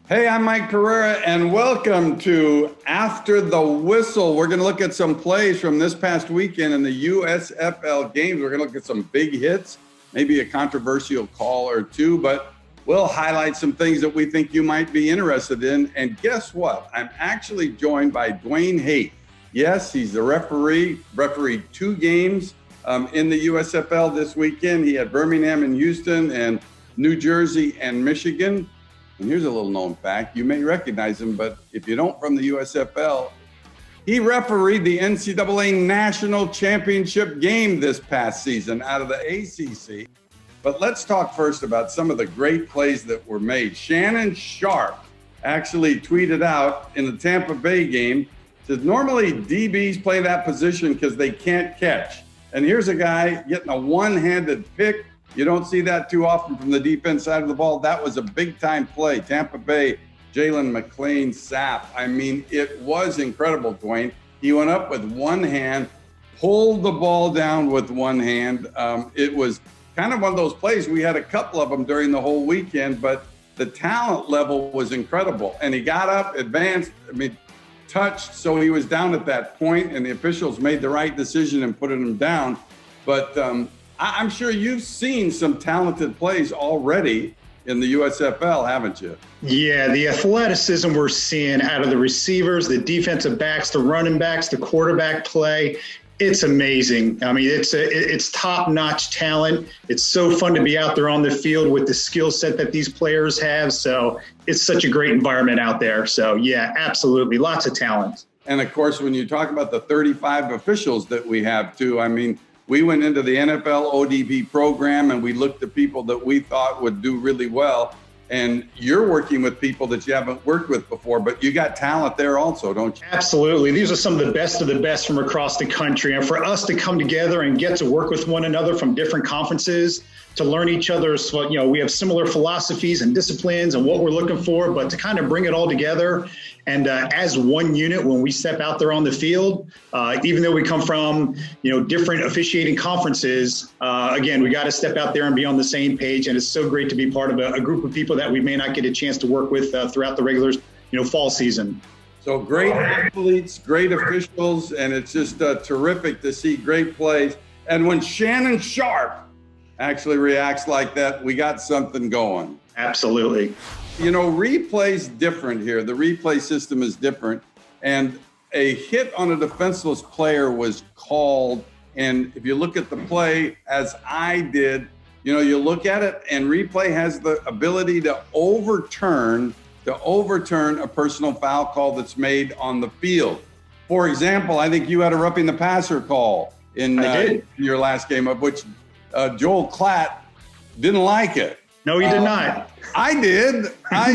Hey, I'm Mike Pereira, and welcome to After the Whistle. We're going to look at some plays from this past weekend in the USFL games. We're going to look at some big hits, maybe a controversial call or two, but we'll highlight some things that we think you might be interested in. And guess what? I'm actually joined by Duane Heydt. Yes, he's the refereed two games in the USFL this weekend. He had Birmingham and Houston and New Jersey and Michigan. And here's a little known fact. You may recognize him, but if you don't from the USFL, he refereed the NCAA National Championship game this past season out of the ACC. But let's talk first about some of the great plays that were made. Shannon Sharpe actually tweeted out in the Tampa Bay game, says normally DBs play that position because they can't catch. And here's a guy getting a one-handed pick. You don't see that too often from the defense side of the ball. That was a big-time play. Tampa Bay, Jalen McLean Sapp. I mean, it was incredible, Duane. He went up with one hand, pulled the ball down with one hand. It was kind of one of those plays. We had a couple of them during the whole weekend, but the talent level was incredible. And he got up, advanced, touched, so he was down at that point, and the officials made the right decision in putting him down. But I'm sure you've seen some talented plays already in the USFL, haven't you? Yeah, the athleticism we're seeing out of the receivers, the defensive backs, the running backs, the quarterback play, it's amazing. I mean, it's top-notch talent. It's so fun to be out there on the field with the skill set that these players have. So it's such a great environment out there. So, yeah, absolutely. Lots of talent. And, of course, when you talk about the 35 officials that we have, too, I mean, we went into the NFL ODB program and we looked at people that we thought would do really well. And you're working with people that you haven't worked with before, but you got talent there also, don't you? Absolutely. These are some of the best from across the country. And for us to come together and get to work with one another from different conferences, to learn each other's, we have similar philosophies and disciplines and what we're looking for, but to kind of bring it all together. And as one unit, when we step out there on the field, even though we come from, different officiating conferences, again, we got to step out there and be on the same page. And it's so great to be part of a group of people that we may not get a chance to work with throughout the regular, fall season. So great athletes, great officials, and it's just terrific to see great plays. And when Shannon Sharpe actually reacts like that, we got something going. Absolutely. Replay's different here. The replay system is different. And a hit on a defenseless player was called. And if you look at the play, as I did, you look at it, and replay has the ability to overturn a personal foul call that's made on the field. For example, I think you had a roughing the passer call in your last game, of which Joel Klatt didn't like it. No, he did not. I did.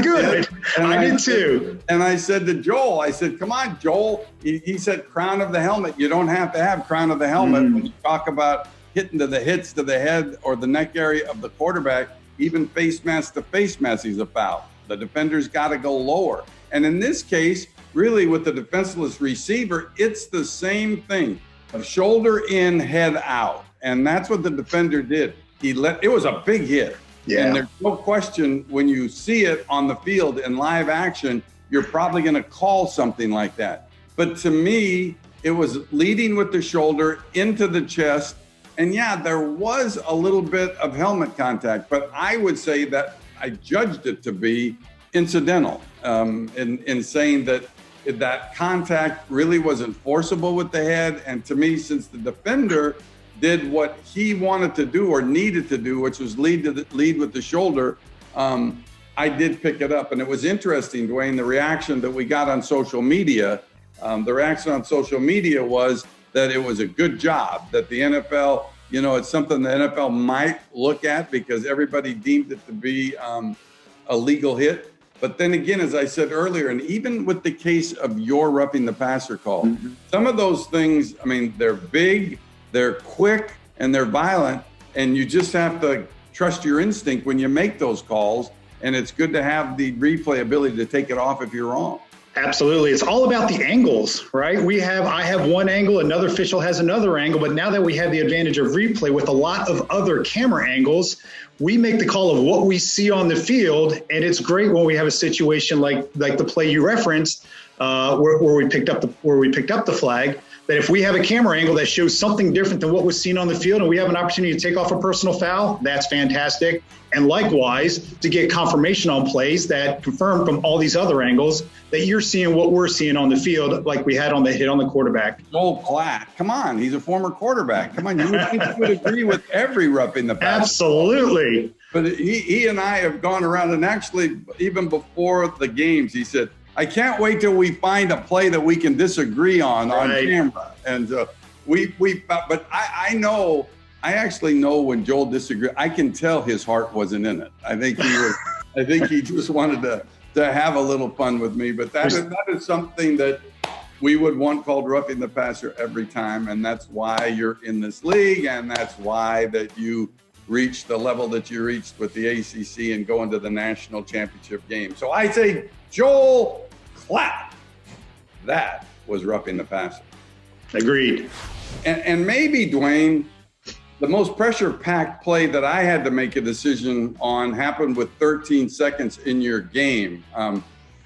Good. I did too. And I said to Joel, come on, Joel. He said, crown of the helmet. You don't have to have crown of the helmet when you talk about hitting to the hits to the head or the neck area of the quarterback. Even face mask to face mask is a foul. The defender's got to go lower. And in this case, really with the defenseless receiver, it's the same thing. Shoulder in, head out. And that's what the defender did. It was a big hit. Yeah. And there's no question when you see it on the field in live action, you're probably going to call something like that. But to me, it was leading with the shoulder into the chest. And yeah, there was a little bit of helmet contact, but I would say that I judged it to be incidental in saying that contact really wasn't forcible with the head. And to me, since the defender did what he wanted to do or needed to do, which was lead with the shoulder, I did pick it up. And it was interesting, Duane, the reaction that we got on social media. The reaction on social media was that it was a good job, that the NFL, it's something the NFL might look at because everybody deemed it to be a legal hit. But then again, as I said earlier, and even with the case of your roughing the passer call, some of those things, they're big, they're quick, and they're violent, and you just have to trust your instinct when you make those calls, and it's good to have the replay ability to take it off if you're wrong. Absolutely. It's all about the angles, right? I have one angle, another official has another angle, but now that we have the advantage of replay with a lot of other camera angles, we make the call of what we see on the field. And it's great when we have a situation like the play you referenced, where we picked up the flag, that if we have a camera angle that shows something different than what was seen on the field and we have an opportunity to take off a personal foul, that's fantastic. And likewise, to get confirmation on plays that confirm from all these other angles that you're seeing what we're seeing on the field, like we had on the hit on the quarterback. Joel Klatt, come on, he's a former quarterback. Come on, you would think he would agree with every roughing the passer. Absolutely. But he and I have gone around, and actually, even before the games, he said, I can't wait till we find a play that we can disagree on camera. And but I actually know when Joel disagreed. I can tell his heart wasn't in it. I think he just wanted to have a little fun with me. But that is something that we would want called roughing the passer every time, and that's why you're in this league, and that's why that you reached the level that you reached with the ACC and going to the national championship game. So I say, Joel Klatt, that was roughing the passer. Agreed. And maybe, Duane, the most pressure-packed play that I had to make a decision on happened with 13 seconds in your game.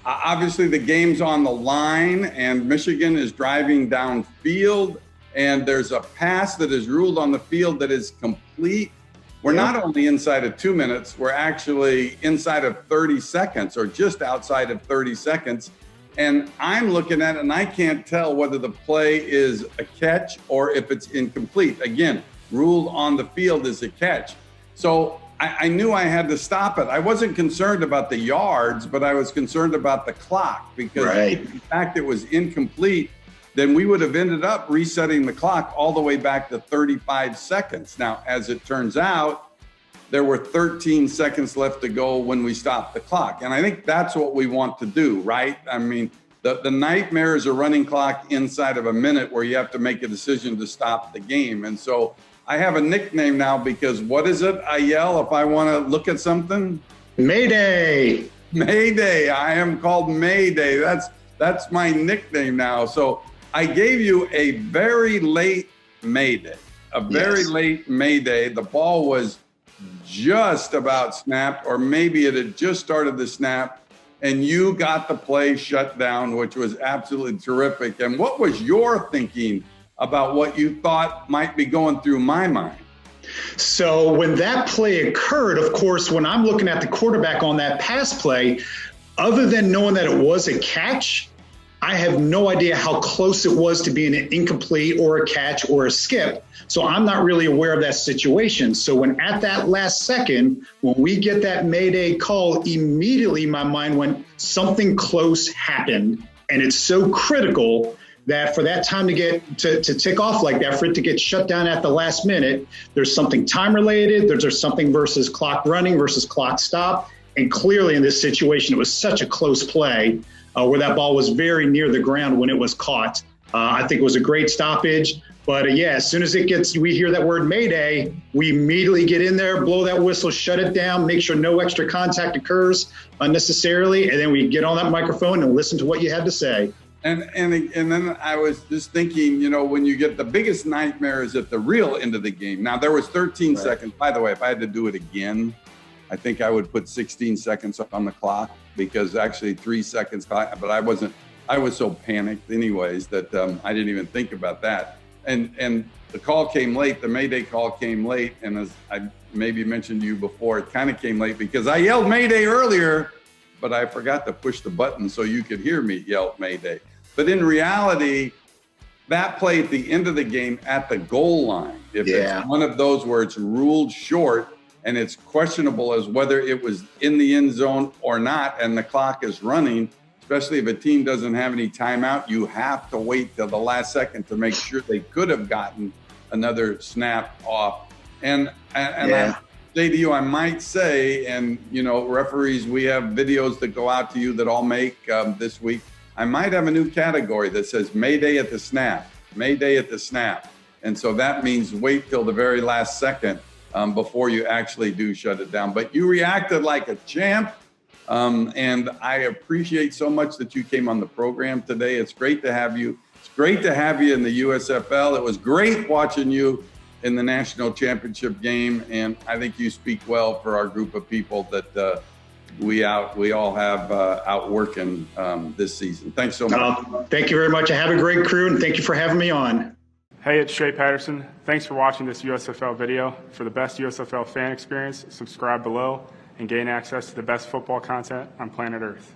Obviously, the game's on the line, and Michigan is driving downfield, and there's a pass that is ruled on the field that is complete. We're not only inside of 2 minutes, we're actually inside of 30 seconds or just outside of 30 seconds. And I'm looking at it, and I can't tell whether the play is a catch or if it's incomplete. Again, ruled on the field is a catch. So I knew I had to stop it. I wasn't concerned about the yards, but I was concerned about the clock because if in fact it was incomplete, then we would have ended up resetting the clock all the way back to 35 seconds. Now, as it turns out, there were 13 seconds left to go when we stopped the clock. And I think that's what we want to do, right? I mean, the nightmare is a running clock inside of a minute where you have to make a decision to stop the game. And so I have a nickname now because what is it I yell if I want to look at something? Mayday. Mayday. I am called Mayday. That's my nickname now. So I gave you a very late Mayday, late Mayday. The ball was just about snapped, or maybe it had just started to snap, and you got the play shut down, which was absolutely terrific. And what was your thinking about what you thought might be going through my mind? So when that play occurred, of course, when I'm looking at the quarterback on that pass play, other than knowing that it was a catch, I have no idea how close it was to being an incomplete or a catch or a skip. So I'm not really aware of that situation. So when at that last second, when we get that Mayday call, immediately my mind went, something close happened. And it's so critical that for that time to get to tick off like that, for it to get shut down at the last minute, there's something time related, there's something versus clock running versus clock stop. And clearly in this situation, it was such a close play where that ball was very near the ground when it was caught. I think it was a great stoppage. But as soon as we hear that word Mayday, we immediately get in there, blow that whistle, shut it down, make sure no extra contact occurs unnecessarily. And then we get on that microphone and listen to what you had to say. And then I was just thinking, when you get the biggest nightmare is at the real end of the game. Now, there was 13 seconds. By the way, if I had to do it again, I think I would put 16 seconds on the clock because actually 3 seconds, but I was so panicked anyways that I didn't even think about that. And the call came late, the Mayday call came late. And as I maybe mentioned to you before, it kind of came late because I yelled Mayday earlier, but I forgot to push the button so you could hear me yell Mayday. But in reality, that play at the end of the game at the goal line, if it's one of those where it's ruled short and it's questionable as whether it was in the end zone or not, and the clock is running, especially if a team doesn't have any timeout, you have to wait till the last second to make sure they could have gotten another snap off. And I say to you, I might say, and referees, we have videos that go out to you that I'll make this week. I might have a new category that says Mayday at the snap, Mayday at the snap. And so that means wait till the very last second before you actually do shut it down. But you reacted like a champ. And I appreciate so much that you came on the program today. It's great to have you. It's great to have you in the USFL. It was great watching you in the national championship game. And I think you speak well for our group of people that we all have out working this season. Thanks so much. Thank you very much. I have a great crew, and thank you for having me on. Hey, it's Shea Patterson. Thanks for watching this USFL video. For the best USFL fan experience, subscribe below and gain access to the best football content on planet Earth.